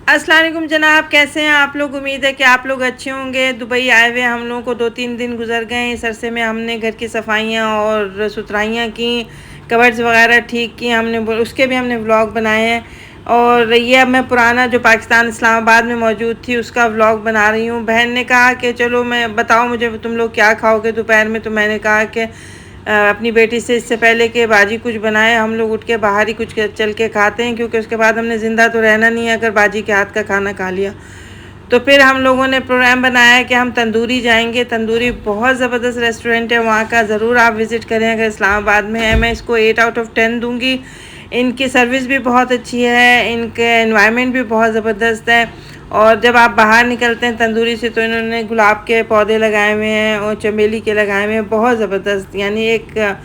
अस्सलाम वालेकुम जनाब, कैसे हैं आप लोग। उम्मीद है कि आप लोग अच्छे होंगे। दुबई आए हुए हम लोगों को 2-3 दिन गुजर गए। इस अरसे में हमने घर की सफाइयाँ और सुथराइयाँ की, कवर्स वगैरह ठीक की हमने, उसके भी हमने व्लॉग बनाए हैं। और ये अब मैं पुराना जो पाकिस्तान इस्लामाबाद में मौजूद थी उसका व्लॉग बना रही हूँ। बहन ने कहा कि चलो मैं बताओ मुझे तुम लोग क्या खाओगे दोपहर में। तो मैंने कहा कि अपनी बेटी से इससे पहले कि बाजी कुछ बनाए, हम लोग उठ के बाहर ही कुछ चल के खाते हैं, क्योंकि उसके बाद हमने ज़िंदा तो रहना नहीं है अगर बाजी के हाथ का खाना खा लिया। तो फिर हम लोगों ने प्रोग्राम बनाया कि हम तंदूरी जाएंगे। तंदूरी बहुत ज़बरदस्त रेस्टोरेंट है वहाँ का, ज़रूर आप विज़िट करें अगर इस्लामाबाद में है। मैं इसको 8/10 दूँगी। इनकी सर्विस भी बहुत अच्छी है, इनके एनवायरनमेंट भी बहुत ज़बरदस्त है। और जब आप बाहर निकलते हैं तंदूरी से तो इन्होंने गुलाब के पौधे लगाए हुए हैं और चमेली के लगाए हुए हैं, बहुत ज़बरदस्त, यानी एक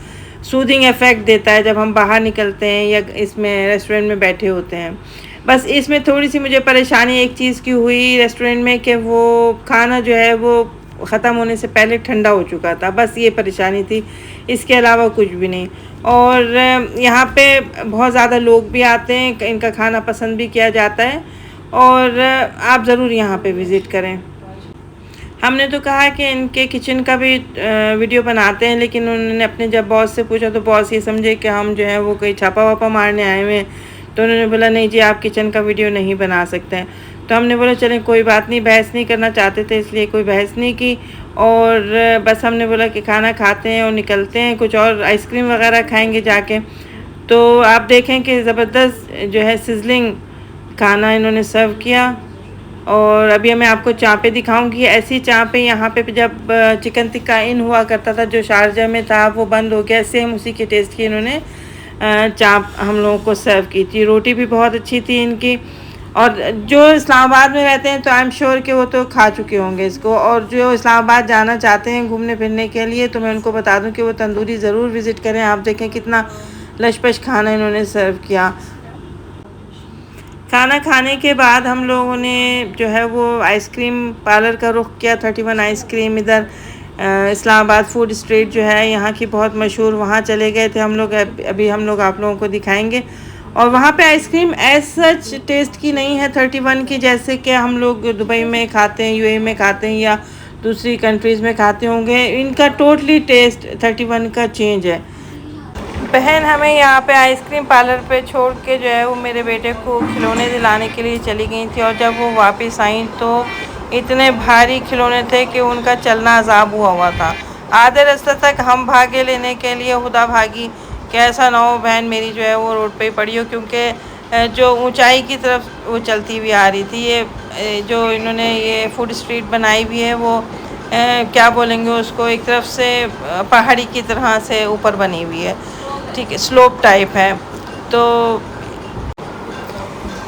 सूदिंग इफ़ेक्ट देता है जब हम बाहर निकलते हैं या इसमें रेस्टोरेंट में बैठे होते हैं। बस इसमें थोड़ी सी मुझे परेशानी एक चीज़ की हुई रेस्टोरेंट में कि वो खाना जो है वो ख़त्म होने से पहले ठंडा हो चुका था, बस ये परेशानी थी, इसके अलावा कुछ भी नहीं। और यहाँ पे बहुत ज़्यादा लोग भी आते हैं, इनका खाना पसंद भी किया जाता है। और आप ज़रूर यहाँ पे विज़िट करें। हमने तो कहा कि इनके किचन का भी वीडियो बनाते हैं, लेकिन उन्होंने अपने जब बॉस से पूछा तो बॉस ये समझे कि हम जो है वो कोई छापा वापा मारने आए हुए हैं। तो उन्होंने बोला नहीं जी, आप किचन का वीडियो नहीं बना सकते हैं। तो हमने बोला चलें कोई बात नहीं, बहस नहीं करना चाहते थे इसलिए कोई बहस नहीं की। और बस हमने बोला कि खाना खाते हैं और निकलते हैं, कुछ और आइसक्रीम वगैरह खाएँगे जाके। तो आप देखें कि ज़बरदस्त जो है सिजलिंग खाना इन्होंने सर्व किया। और अभी मैं आपको चाँपें दिखाऊंगी। ऐसी चाँपें यहाँ पे जब चिकन टिक्का इन हुआ करता था जो शारजा में था, वो बंद हो गया, सेम उसी के टेस्ट की इन्होंने चाँप हम लोगों को सर्व की थी। रोटी भी बहुत अच्छी थी इनकी। और जो इस्लामाबाद में रहते हैं तो आई एम श्योर कि वो तो खा चुके होंगे इसको। और जो इस्लामाबाद जाना चाहते हैं घूमने फिरने के लिए तो मैं उनको बता दूं कि वो तंदूरी ज़रूर विज़िट करें। आप देखें कितना लशपश खाना इन्होंने सर्व किया। खाना खाने के बाद हम लोगों ने जो है वो आइसक्रीम पार्लर का रुख किया। 31 आइसक्रीम इधर इस्लामाबाद फूड स्ट्रीट जो है यहाँ की बहुत मशहूर, वहाँ चले गए थे हम लोग। अभी हम लोग आप लोगों को दिखाएंगे। और वहाँ पे आइसक्रीम एज सच टेस्ट की नहीं है 31 की, जैसे कि हम लोग दुबई में खाते हैं, यूएई में खाते हैं या दूसरी कंट्रीज़ में खाते होंगे। इनका टोटली टेस्ट 31 का चेंज है। बहन हमें यहाँ पे आइसक्रीम पार्लर पे छोड़ के जो है वो मेरे बेटे को खिलौने दिलाने के लिए चली गई थी। और जब वो वापस आई तो इतने भारी खिलौने थे कि उनका चलना अजाब हुआ था। आधे रास्ते तक हम भागे लेने के लिए, खुदा भागी कि ऐसा ना हो बहन मेरी जो है वो रोड पे ही पड़ी हो, क्योंकि जो ऊंचाई की तरफ वो चलती हुई आ रही थी। ये जो इन्होंने ये फूड स्ट्रीट बनाई हुई है वो क्या बोलेंगे उसको, एक तरफ से पहाड़ी की तरह से ऊपर बनी हुई है, ठीक है, स्लोप टाइप है। तो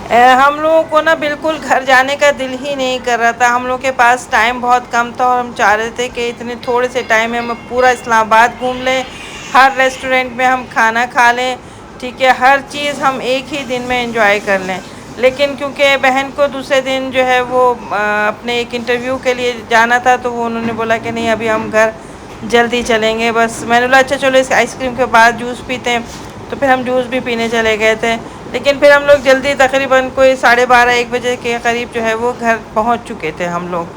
हम लोगों को ना बिल्कुल घर जाने का दिल ही नहीं कर रहा था। हम लोग के पास टाइम बहुत कम था और हम चाह रहे थे कि इतने थोड़े से टाइम में हम पूरा इस्लामाबाद घूम लें, हर रेस्टोरेंट में हम खाना खा लें, ठीक है, हर चीज़ हम एक ही दिन में एंजॉय कर लें। लेकिन क्योंकि बहन को दूसरे दिन जो है वो अपने एक इंटरव्यू के लिए जाना था, तो वो उन्होंने बोला कि नहीं अभी हम घर जल्दी चलेंगे। बस मैंने बोला अच्छा चलो इस आइसक्रीम के बाद जूस पीते हैं। तो फिर हम जूस भी पीने चले गए थे। लेकिन फिर हम लोग जल्दी तकरीबन कोई 12:30-1 बजे के करीब जो है वो घर पहुंच चुके थे हम लोग।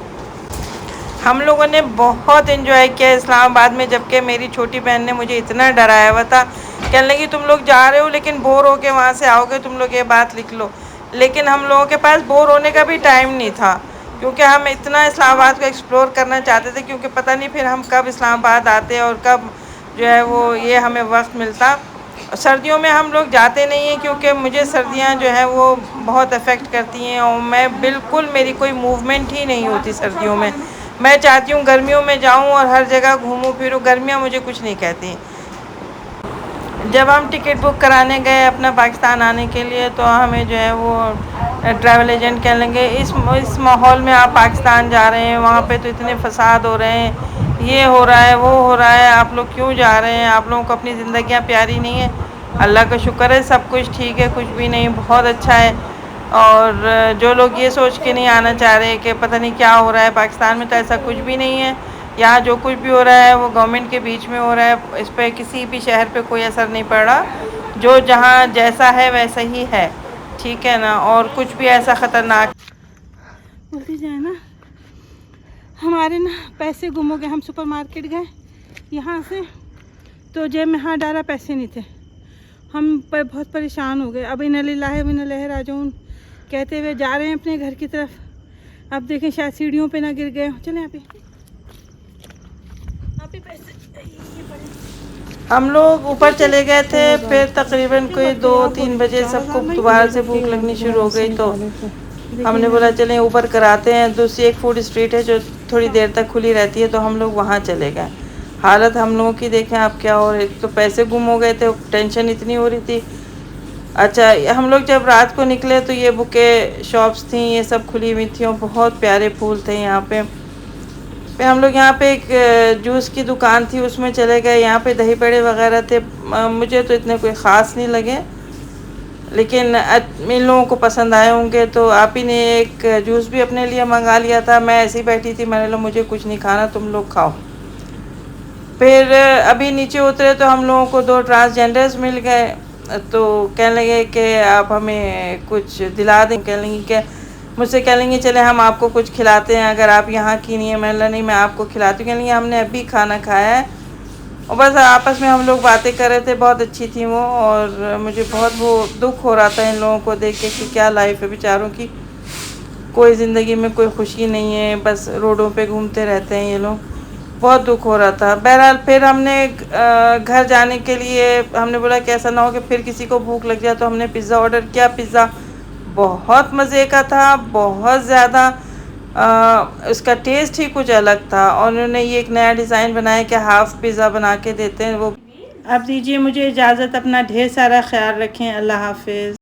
हम लोगों ने बहुत इन्जॉय किया इस्लामाबाद में, जबकि मेरी छोटी बहन ने मुझे इतना डराया हुआ था, कहने लगी तुम लोग जा रहे हो लेकिन बोर हो के वहाँ से आओगे, तुम लोग ये बात लिख लो। लेकिन हम लोगों के पास बोर होने का भी टाइम नहीं था, क्योंकि हम इतना इस्लामाबाद को एक्सप्लोर करना चाहते थे, क्योंकि पता नहीं फिर हम कब इस्लामाबाद आते और कब जो है वो ये हमें वक्त मिलता। सर्दियों में हम लोग जाते नहीं हैं, क्योंकि मुझे सर्दियाँ जो है वो बहुत अफेक्ट करती हैं और मैं बिल्कुल, मेरी कोई मूवमेंट ही नहीं होती सर्दियों में। मैं चाहती हूँ गर्मियों में जाऊँ और हर जगह घूमूँ फिरूँ, गर्मियाँ मुझे कुछ नहीं कहती। जब हम टिकट बुक कराने गए अपना पाकिस्तान आने के लिए तो हमें जो है वो ट्रैवल एजेंट कह लेंगे इस माहौल में आप पाकिस्तान जा रहे हैं, वहाँ पे तो इतने फसाद हो रहे हैं, ये हो रहा है वो हो रहा है, आप लोग क्यों जा रहे हैं, आप लोगों को अपनी ज़िंदगियाँ प्यारी नहीं है। अल्लाह का शुक्र है सब कुछ ठीक है, कुछ भी नहीं, बहुत अच्छा है। और जो लोग ये सोच के नहीं आना चाह रहे कि पता नहीं क्या हो रहा है पाकिस्तान में, तो ऐसा कुछ भी नहीं है। यहाँ जो कुछ भी हो रहा है वो गवर्नमेंट के बीच में हो रहा है, इस पर किसी भी शहर पे कोई असर नहीं पड़ रहा। जो जहाँ जैसा है वैसा ही है, ठीक है ना, और कुछ भी ऐसा ख़तरनाक बोलती जाए ना, हमारे ना पैसे गुम हो गए। हम सुपरमार्केट गए यहाँ से, तो जेब में हाथ डाला, पैसे नहीं थे। हम बहुत परेशान हो गए। अब इन लिल्लाहि व इन्ना इलैहि राजिऊन कहते हुए जा रहे हैं अपने घर की तरफ। अब देखें शायद सीढ़ियों पे ना गिर गए। चले यहाँ पे पैसे ये पड़े। हम लोग ऊपर चले गए थे, फिर तकरीबन कोई 2-3 बजे सबको दोबारा से भूख लगनी शुरू हो गई, तो हमने बोला चलें ऊपर कराते हैं। दूसरी एक फूड स्ट्रीट है जो थोड़ी देर तक खुली रहती है, तो हम लोग वहाँ चले गए। हालत हम लोगों की देखें आप क्या हो रही। तो पैसे गुम हो गए थे, टेंशन इतनी हो रही थी। अच्छा, हम लोग जब रात को निकले तो ये बुके शॉप्स थी, ये सब खुली हुई थी और बहुत प्यारे फूल थे यहाँ पे। फिर हम लोग यहाँ पे एक जूस की दुकान थी, उसमें चले गए। यहाँ पे दही बड़े वगैरह थे, मुझे तो इतने कोई ख़ास नहीं लगे, लेकिन इन लोगों को पसंद आए होंगे। तो आप ही ने एक जूस भी अपने लिए मंगा लिया था। मैं ऐसी बैठी थी, मैंने बोला मुझे कुछ नहीं खाना, तुम लोग खाओ। फिर अभी नीचे उतरे तो हम लोगों को 2 ट्रांसजेंडर्स मिल गए, तो कहने लगे कि आप हमें कुछ दिला दें। कह लेंगी कि मुझसे कह लेंगे चले हम आपको कुछ खिलाते हैं, अगर आप यहाँ की नहीं है। मैंने नहीं, मैं आपको खिलाती हूँ। कह लेंगे हमने अभी खाना खाया है। और बस आपस में हम लोग बातें कर रहे थे, बहुत अच्छी थी वो। और मुझे बहुत वो दुख हो रहा था इन लोगों को देख के कि क्या लाइफ है बेचारों की, कोई ज़िंदगी में कोई खुशी नहीं है, बस रोडों पे घूमते रहते हैं ये लोग। बहुत दुख हो रहा था। बहरहाल फिर हमने घर जाने के लिए हमने बोला कि ऐसा ना हो कि फिर किसी को भूख लग जाए, तो हमने पिज़्ज़ा ऑर्डर किया। पिज़्ज़ा बहुत मज़े का था, बहुत ज़्यादा। उसका टेस्ट ही कुछ अलग था। और उन्होंने ये एक नया डिज़ाइन बनाया कि हाफ़ पिज़्ज़ा बना के देते हैं वो। अब दीजिए मुझे इजाज़त, अपना ढेर सारा ख्याल रखें। अल्लाह हाफ़िज़।